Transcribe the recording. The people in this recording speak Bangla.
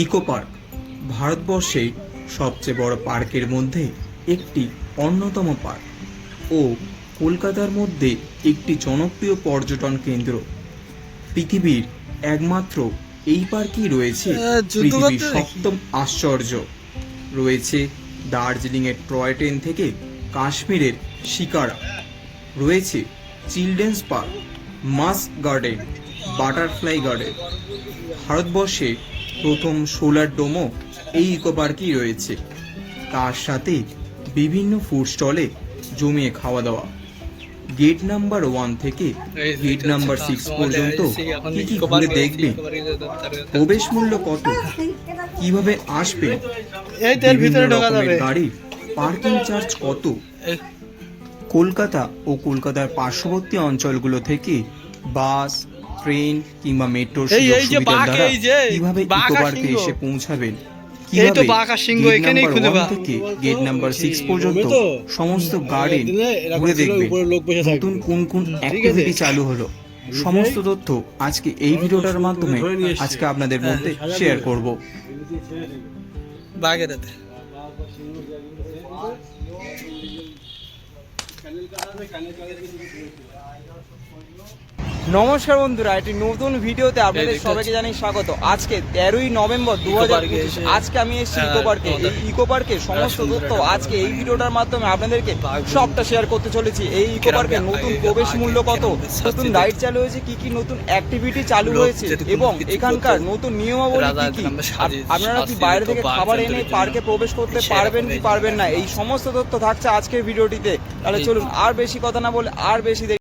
ইকো পার্ক ভারতবর্ষে সবচেয়ে বড় পার্কের মধ্যে একটি অন্যতম পার্ক ও কলকাতার মধ্যে একটি জনপ্রিয় পর্যটন কেন্দ্র। পৃথিবীর একমাত্র এই পার্কই রয়েছে পৃথিবীর সপ্তম আশ্চর্য। রয়েছে দার্জিলিংয়ের টয় ট্রেন থেকে কাশ্মীরের শিকারা, রয়েছে চিলড্রেন্স পার্ক, মাস গার্ডেন, বাটারফ্লাই গার্ডেন। ভারতবর্ষে প্রথম সোলার ডোমও এই ইকো পার্কেই রয়েছে। তার সাথে বিভিন্ন ফুড স্টলে জমিয়ে খাওয়া দাওয়া। গেট নাম্বার 1 থেকে গেট নাম্বার 6 পর্যন্ত কি কি ঘুরে দেখবেন, প্রবেশ মূল্য কত, কিভাবে আসবেন, বিভিন্ন রকমের গাড়ির পার্কিং চার্জ কত, কলকাতা ও কলকাতার পার্শ্ববর্তী অঞ্চলগুলো থেকে বাস, ট্রেন কিংবা মেট্রোর সুযোগ সুবিধার দ্বারা কিভাবে ইকো পার্কে এসে পৌঁছাবেন, কিভাবে গেট নাম্বার 1 থেকে গেট নাম্বার 6 পর্যন্ত সমস্ত গার্ডেন ঘুরে দেখবেন, নতুন কোন কোন অ্যাক্টিভিটি চালু হলো, সমস্ত তথ্য আজকে এই ভিডিওটার মাধ্যমে আজকে আপনাদের মধ্যে শেয়ার করব। নমস্কার বন্ধুরা, একটি নতুন ভিডিওতে আপনাদের সবাইকে জানাই স্বাগত। আজকে 13ই নভেম্বর 2025 আজকে আমি এসেছি ইকো পার্কে। এই ইকো পার্কে সমস্ত তথ্য আজকে এই ভিডিওটার মাধ্যমে আপনাদেরকে সবটা শেয়ার করতে চলেছি। এই ইকো পার্কে নতুন প্রবেশ মূল্য কত, নতুন রাইড চালু হয়েছে, কি কি নতুন অ্যাক্টিভিটি চালু হয়েছে এবং এখানকার নতুন নিয়মাবলী কি কি, আপনারা কি বাইরে থেকে খাবার এনে পার্কে প্রবেশ করতে পারবেন কি পারবেন না, এই সমস্ত তথ্য থাকছে আজকের ভিডিওটিতে। তাহলে চলুন আর বেশি কথা না বলে আর বেশি